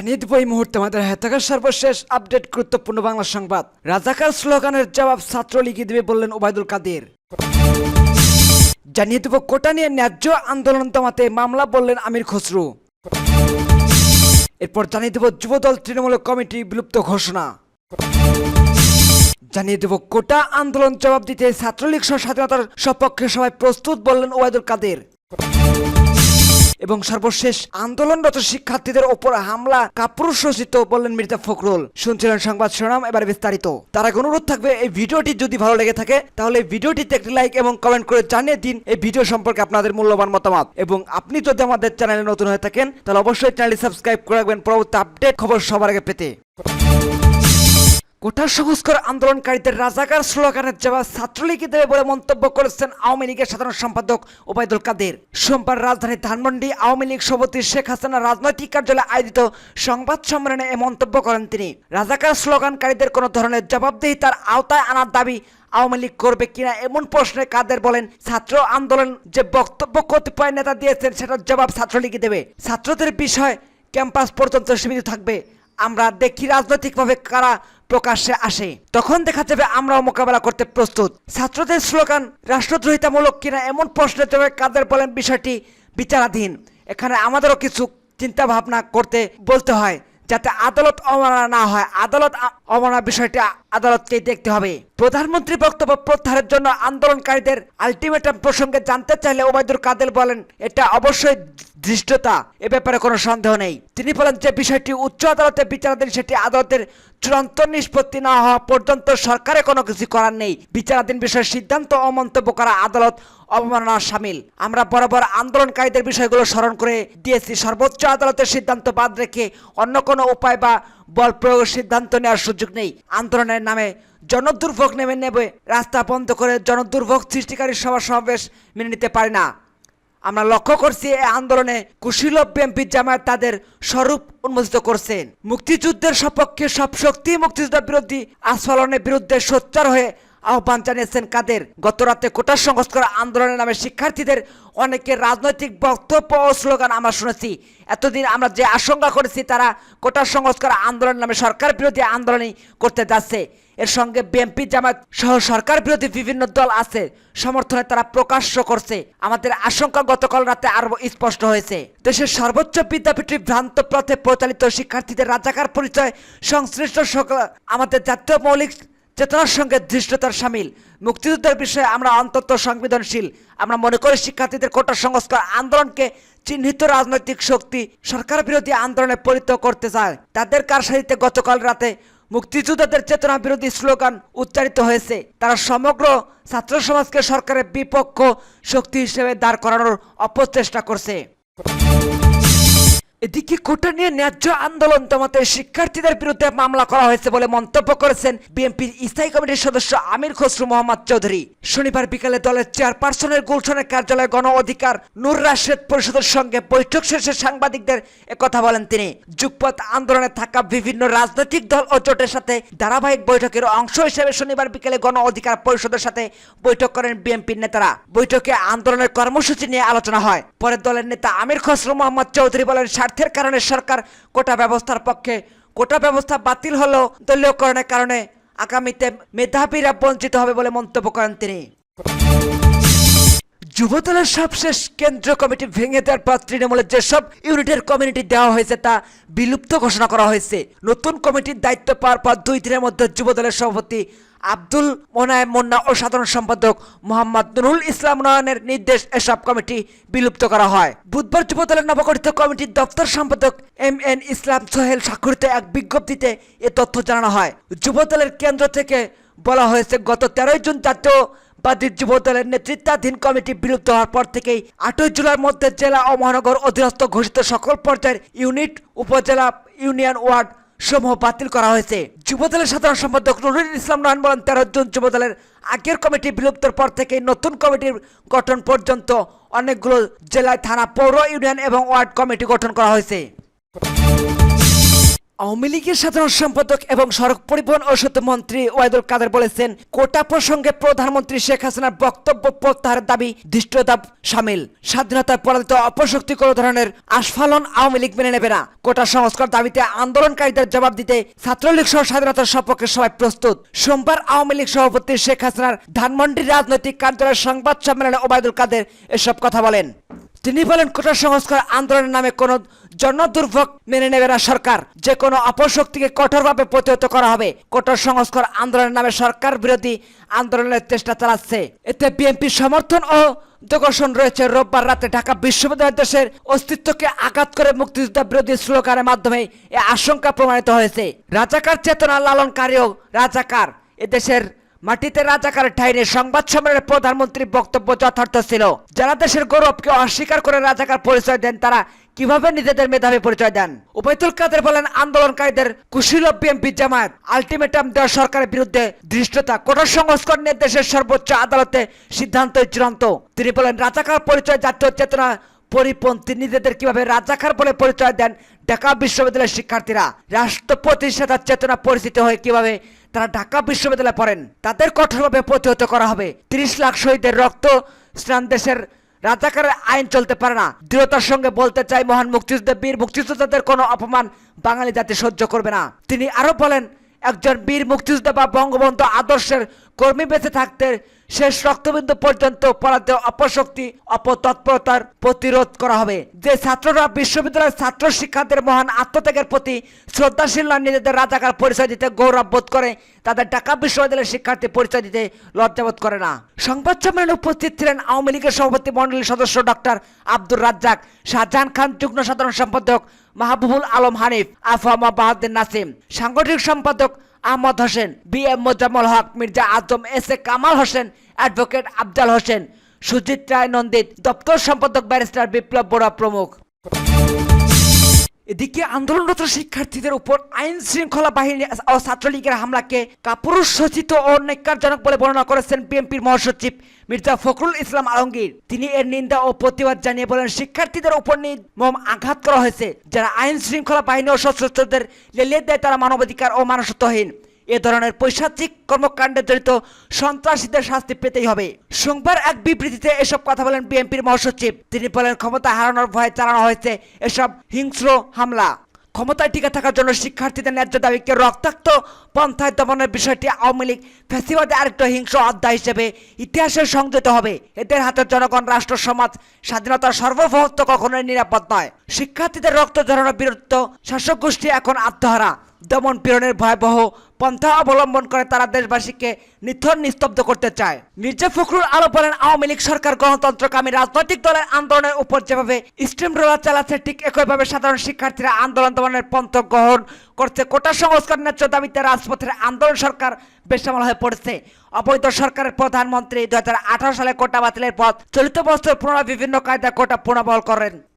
জানিয়ে দেব এই মুহূর্তে আমাদের হাতে থাকা সর্বশেষ আপডেট গুরুত্বপূর্ণ বাংলা সংবাদ। রাজাকার স্লোগানের জবাব ছাত্রলীগই দেবে বললেন ওবায়দুল কাদের। জানিয়ে দেব কোটা নিয়ে ন্যায্য আন্দোলন দমাতে মামলা বললেন আমির খসরু। এরপর জানিয়ে দেব যুবদল তৃণমূল কমিটি বিলুপ্ত ঘোষণা। জানিয়ে দেব কোটা আন্দোলন জবাব দিতে ছাত্রলীগ সহ স্বাধীনতার সপক্ষে সবাই প্রস্তুত বললেন ওবায়দুল কাদের। এবং সর্বশেষ আন্দোলনরত শিক্ষার্থীদের ওপর হামলা কাপুরুষোচিত বললেন মির্জা ফখরুল। শুনছিলেন সংবাদ শিরোনাম, এবার বিস্তারিত। তার আগে অনুরোধ থাকবে এই ভিডিওটি যদি ভালো লেগে থাকে তাহলে ভিডিওটিতে একটি লাইক এবং কমেন্ট করে জানিয়ে দিন এই ভিডিও সম্পর্কে আপনাদের মূল্যবান মতামত। এবং আপনি যদি আমাদের চ্যানেলে নতুন হয়ে থাকেন তাহলে অবশ্যই চ্যানেলটি সাবস্ক্রাইব করে রাখবেন পরবর্তী আপডেট খবর সবার আগে পেতে। কোটা সংস্কার আন্দোলনকারীদের রাজাকার স্লোগানের জবাব ছাত্রলীগই দেবে বলে মন্তব্য করেছেন আওয়ামী লীগের সাধারণ সম্পাদক ওবায়দুল কাদের। সোমবার রাজধানীর ধানমন্ডি আওয়ামী লীগ সভাপতি শেখ হাসিনার রাজনৈতিক কার্যালয়ে আয়োজিত সংবাদ সম্মেলনে এ মন্তব্য করেন তিনি। রাজাকার স্লোগানকারীদের কোনো ধরনের জবাবদিহিতার আওতায় আনার দাবি আওয়ামী লীগ করবে কিনা এমন প্রশ্নে কাদের বলেন, ছাত্র আন্দোলন যে বক্তব্য কতিপয় নেতা দিয়েছেন সেটার জবাব ছাত্রলীগই দেবে। ছাত্রদের বিষয় ক্যাম্পাস পর্যন্ত সীমিত থাকবে। আমরা দেখি রাজনৈতিকভাবে কারা প্রকাশ্যে আসে, তখন দেখা যাবে আমরাও মোকাবেলা করতে প্রস্তুত। ছাত্রদের স্লোগান রাষ্ট্রদ্রোহিতামূলক কিনা এমন প্রশ্নের জবাবে কাদের বলেন বিষয়টি বিচারাধীন। এখানে আমাদেরও কিছু চিন্তা ভাবনা করতে বলতে হয় যাতে আদালত অবমাননা না হয়। আদালত অবমাননা বিষয়টি আদালতকেই দেখতে হবে। প্রধানমন্ত্রী বক্তব্য প্রত্যাহারের জন্য আন্দোলনকারীদের আলটিমেটাম প্রসঙ্গে জানতে চাইলে ওবায়দুল কাদের বলেন, এটা অবশ্যই ধৃষ্টতা, এ ব্যাপারে কোনো সন্দেহ নেই। তিনি বলেন যে বিষয়টি উচ্চ আদালতে বিচারাধীন, সেটি আদালতের চূড়ান্ত নিষ্পত্তি না হওয়া পর্যন্ত সরকারের কোনো কিছু করার নেই। বিচারাধীন বিষয়ের সিদ্ধান্ত অমন্তব্য করা আদালত অবমাননার শামিল। আমরা বরাবর আন্দোলনকারীদের বিষয়গুলো স্মরণ করে দিয়েছি। সর্বোচ্চ আদালতের সিদ্ধান্ত বাদ রেখে অন্য কোনো উপায় বা বল প্রয়োগের সিদ্ধান্ত নেওয়ার সুযোগ নেই। আন্দোলনের নামে জনদুর্ভোগ নেবে রাস্তা বন্ধ করে জনদুর্ভোগ সৃষ্টিকারী সভা সমাবেশ মেনে নিতে পারি না। আমরা লক্ষ্য করছি এই আন্দোলনে কুশীলভ বিএনপি জামায়াত তাদের স্বরূপ উন্মোচিত করছেন। মুক্তিযুদ্ধের সপক্ষে সব শক্তি মুক্তিযুদ্ধ বিরোধী আস্ফালনের বিরুদ্ধে সোচ্চার হয়ে আহ্বান জানিয়েছেন কাদের। গতরাতে কোটা সংস্কার আন্দোলনের নামে শিক্ষার্থীদের অনেকের রাজনৈতিক বক্তব্য ও স্লোগান আমরা শুনেছি। এতদিন আমরা যে আশঙ্কা করেছি তারা কোটা সংস্কার আন্দোলনের নামে সরকার বিরোধী আন্দোলনই করতে যাচ্ছে। এর সঙ্গে বিএনপি জামায়াত সহ সরকার বিরোধী বিভিন্ন দল আছে, সমর্থনে তারা প্রকাশ্য করছে। আমাদের আশঙ্কা গতকাল রাতে আরো স্পষ্ট হয়েছে। দেশের সর্বোচ্চ বিদ্যাপীঠে ভ্রান্ত পথে পরিচালিত শিক্ষার্থীদের রাজাকার পরিচয় সংশ্লিষ্ট সকল আমাদের জাতীয় মৌলিক চেতনার সঙ্গে ধৃষ্টতার শামিল। মুক্তিযুদ্ধের বিষয়ে আমরা অন্তত সংবেদনশীল। আমরা মনে করি শিক্ষার্থীদের কোটা সংস্কার আন্দোলনকে চিহ্নিত রাজনৈতিক শক্তি সরকার বিরোধী আন্দোলনে পরিণত করতে চায়। তাদের কারসাজিতে গতকাল রাতে মুক্তিযোদ্ধাদের চেতনা বিরোধী স্লোগান উচ্চারিত হয়েছে। তারা সমগ্র ছাত্র সমাজকে সরকারের বিপক্ষ শক্তি হিসেবে দাঁড় করানোর অপচেষ্টা করছে। এদিকে কোটা নিয়ে ন্যায্য আন্দোলন দমাতে শিক্ষার্থীদের বিরুদ্ধে মামলা করা হয়েছে বলে মন্তব্য করেছেন বিএনপির স্থায়ী কমিটির সদস্য আমির খসরু মোহাম্মদ চৌধুরী। শনিবার বিকালে দলের চেয়ারপারসনের গুলশানের কার্যালয়ে গণ অধিকার নূর রাশেদ পরিষদের সঙ্গে বৈঠক শেষে সাংবাদিকদের একথা বলেন তিনি। যুগপৎ আন্দোলনে থাকা বিভিন্ন রাজনৈতিক দল ও জোটের সাথে ধারাবাহিক বৈঠকের অংশ হিসেবে শনিবার বিকেলে গণ অধিকার পরিষদের সাথে বৈঠক করেন বিএনপির নেতারা। বৈঠকে আন্দোলনের কর্মসূচি নিয়ে আলোচনা হয়। পরে দলের নেতা আমির খসরু মোহাম্মদ চৌধুরী বলেন, স্বার্থের কারণে সরকার কোটা ব্যবস্থার পক্ষে। কোটা ব্যবস্থা বাতিল হলেও দলীয়করণের কারণে আগামীতে মেধাবীরা বঞ্চিত হবে বলে মন্তব্য করেন তিনি। যুবদলের সবশেষ কেন্দ্রীয় কমিটি ভেঙে দেওয়ার পর তৃণমূলের যেসব ইউনিটের কমিটি দেওয়া হয়েছে তা বিলুপ্ত ঘোষণা করা হয়েছে। নতুন কমিটির দায়িত্ব পাওয়ার পর 2 দিনের মধ্যে যুবদলের সভাপতি আব্দুল মোনায়েম মুন্না ও সাধারণ সম্পাদক মোহাম্মদ নুরুল ইসলাম নয়নের নির্দেশ এসব কমিটি বিলুপ্ত করা হয়। বুধবার যুবদলের নবগঠিত কমিটির দপ্তর সম্পাদক MN ইসলাম সোহেল স্বাক্ষরিত এক বিজ্ঞপ্তিতে এ তথ্য জানানো হয়। যুবদলের কেন্দ্র থেকে বলা হয়েছে, গত 13 জুন জাতীয়বাদী যুবদলের নেতৃত্বাধীন কমিটি বিলুপ্ত হওয়ার পর থেকেই 8 জুলাইয়ের মধ্যে জেলা ও মহানগর অধীনস্থ ঘোষিত সকল পর্যায়ের ইউনিট, উপজেলা, ইউনিয়ন, ওয়ার্ড সমূহ বাতিল করা হয়েছে। যুবদলের সাধারণ সম্পাদক নুরুল ইসলাম নয়ন বলেন, 13 জুন যুবদলের আগের কমিটি বিলুপ্তর পর থেকে নতুন কমিটির গঠন পর্যন্ত অনেকগুলো জেলায় থানা, পৌর, ইউনিয়ন এবং ওয়ার্ড কমিটি গঠন করা হয়েছে। আওয়ামী লীগের সাধারণ সম্পাদক এবং সড়ক পরিবহন ও সেতু মন্ত্রী ওবায়দুল কাদের বলেছেন, কোটা প্রসঙ্গে প্রধানমন্ত্রী শেখ হাসিনার বক্তব্য প্রত্যাহারের দাবি ধৃষ্টতা শামিল। স্বাধীনতার পরাজিত অপশক্তি কোনো ধরনের আস্ফালন আওয়ামী লীগ মেনে নেবে না। কোটা সংস্কার দাবিতে আন্দোলনকারীদের জবাব দিতে ছাত্রলীগ সহ স্বাধীনতার সপক্ষে সবাই প্রস্তুত। সোমবার আওয়ামী লীগ সভাপতি শেখ হাসিনার ধানমন্ডির রাজনৈতিক কার্যালয়ের সংবাদ সম্মেলনে ওবায়দুল কাদের এসব কথা বলেন। তিনি বলেন, কোটা সংস্কার আন্দোলনের নামে কোনো জনদুর্ভোগ মেনে নেবে না সরকার। যে কোনো অপশক্তিকে কঠোরভাবে প্রতিহত করা হবে। কোটা সংস্কার আন্দোলনের নামে সরকার বিরোধী আন্দোলনের চেষ্টা চালাচ্ছে। এতে বিএনপির সমর্থন ও দোষণ রয়েছে। রোববার রাতে ঢাকা বিশ্ববিদ্যালয় দেশের অস্তিত্বকে আঘাত করে মুক্তিযোদ্ধা বিরোধী স্লোগানের মাধ্যমে এ আশঙ্কা প্রমাণিত হয়েছে। রাজাকার চেতনা লালনকারীও রাজাকার। এদেশের মাটিতে রাজাকারের ঠাঁই নেই। সংবাদ সম্মেলনে প্রধানমন্ত্রীর বক্তব্য যথার্থ ছিল। যারা দেশের গৌরবকে অস্বীকার করে রাজাকার পরিচয় দেন, তারা কিভাবে নিজেদের মেধাবী পরিচয় দেন? ওবায়দুল কাদের বলেন, আন্দোলনকারীদের কুশীল বিএনপি জামায়াত আলটিমেটাম দেওয়া সরকারের বিরুদ্ধে ধৃষ্টতা। কোটা সংস্কার নিয়ে দেশের সর্বোচ্চ আদালতে সিদ্ধান্ত চূড়ান্ত। তিনি বলেন, রাজাকার পরিচয় জাতীয় চেতনা পরিপন্থী। নিজেদের কিভাবে রাজাকার বলে পরিচয় দেন ঢাকা বিশ্ববিদ্যালয়ের শিক্ষার্থীরা? রাষ্ট্র প্রতিষ্ঠাতার চেতনা পরিচিত হয়ে কিভাবে তারা ঢাকা বিশ্ববিদ্যালয়ে পড়েন, তাদের কঠোরভাবে প্রতিহত করা হবে। 30 লাখ শহীদের রক্ত স্নান দেশের রাজাকারের আইন চলতে পারে না। দৃঢ়তার সঙ্গে বলতে চাই, মহান মুক্তিযুদ্ধে বীর মুক্তিযোদ্ধাদের কোনো অপমান বাঙালি জাতি সহ্য করবে না। তিনি আরো বলেন, একজন বীর মুক্তিযোদ্ধা বা বঙ্গবন্ধু আদর্শের কর্মী বেঁচে থাকতে শেষ রক্তবিন্দু পর্যন্ত পরাজয় অপশক্তি অপতৎপরতার প্রতিরোধ করা হবে। যে ছাত্ররা বিশ্ববিদ্যালয়ের ছাত্র শিক্ষার্থীদের মহান আত্মত্যাগের প্রতি শ্রদ্ধাশীল নয়, নিজেদের রাজাকার পরিচয় দিতে গৌরব বোধ করে, তাদের ঢাকা বিশ্ববিদ্যালয়ের শিক্ষার্থী পরিচয় দিতে লজ্জাবোধ করে না। সংবাদ সম্মেলনে উপস্থিত ছিলেন আওয়ামী লীগের সভাপতি মণ্ডলীর সদস্য ডক্টর আব্দুর রাজ্জাক, শাহজাহান খান, যুগ্ম সাধারণ সম্পাদক মাহবুবুল আলম হানিফ, আফামা বাহাদুর নাসিম, সাংগঠনিক সম্পাদক Ahmad Hossain, BM Mozammel Haque, Mirza Azam, S A Kamal Hossain, advocate Afzal Hossain, Sujit Roy Nandit, দপ্তর সম্পাদক ব্যারিস্টার বিপ্লব বড়ুয়া প্রমুখ। এদিকে আন্দোলনরত শিক্ষার্থীদের উপর আইন শৃঙ্খলা বাহিনী ও ছাত্রলীগের হামলাকে কাপুরুষোচিত ও ন্যাক্কারজনক বলে বর্ণনা করেছেন বিএনপির মহাসচিব মির্জা ফখরুল ইসলাম আলমগীর। তিনি এর নিন্দা ও প্রতিবাদ জানিয়ে বলেন, শিক্ষার্থীদের উপর নির্মম আঘাত করা হয়েছে। যারা আইন শৃঙ্খলা বাহিনী ও সশস্ত্রদের লেলিয়ে দেয়, তারা মানবাধিকার ও মানুষত্বহীন। এ ধরনের পৈশাচিক কর্মকাণ্ডে জড়িত সন্ত্রাসীদের শাস্তি পেতেই হবে। সোমবার এক বিবৃতিতে এসব কথা বলেন বিএনপির মহাসচিব। তিনি বলেন, ক্ষমতা হারানোর ভয়ে চালানো হয়েছে এসব হিংস্র হামলা। ক্ষমতায় টিকে থাকার জন্য শিক্ষার্থীদের ন্যায্য দাবিকে রক্তাক্ত পন্থায় দমনের বিষয়টি আওয়ামী লীগ ফ্যাসিবাদে আরেকটা হিংস্র অধ্যায় হিসেবে ইতিহাসে সংযত হবে। এদের হাতে জনগণ, রাষ্ট্র, সমাজ, স্বাধীনতার সার্বভৌমত্ব কখনোই নিরাপদ নয়। শিক্ষার্থীদের রক্ত ঝরানোর বিরুদ্ধে শাসক গোষ্ঠী এখন আত্মহারা। দমন পীড়নের ভয়াবহ পন্থা অবলম্বন করে তারা দেশবাসীকে নিথর নিস্তব্ধ করতে চায়। মির্জা ফখরুল আরো বলেন, আওয়ামী লীগ সরকার গণতন্ত্রকামী রাজনৈতিক দলের আন্দোলনের উপর যেভাবে স্টিম রোলার চালাচ্ছে, ঠিক একইভাবে সাধারণ শিক্ষার্থীরা আন্দোলন দমনের পন্থ গ্রহণ করছে। কোটা সংস্কার ন্যায্য দাবিতে রাজপথের আন্দোলন সরকার বেসামাল হয়ে পড়েছে। অবৈধ সরকারের প্রধানমন্ত্রী 2018 সালে কোটা বাতিলের পর চলিত বছর পুনরায় বিভিন্ন কায়দায় কোটা পুনর্বহাল করেন।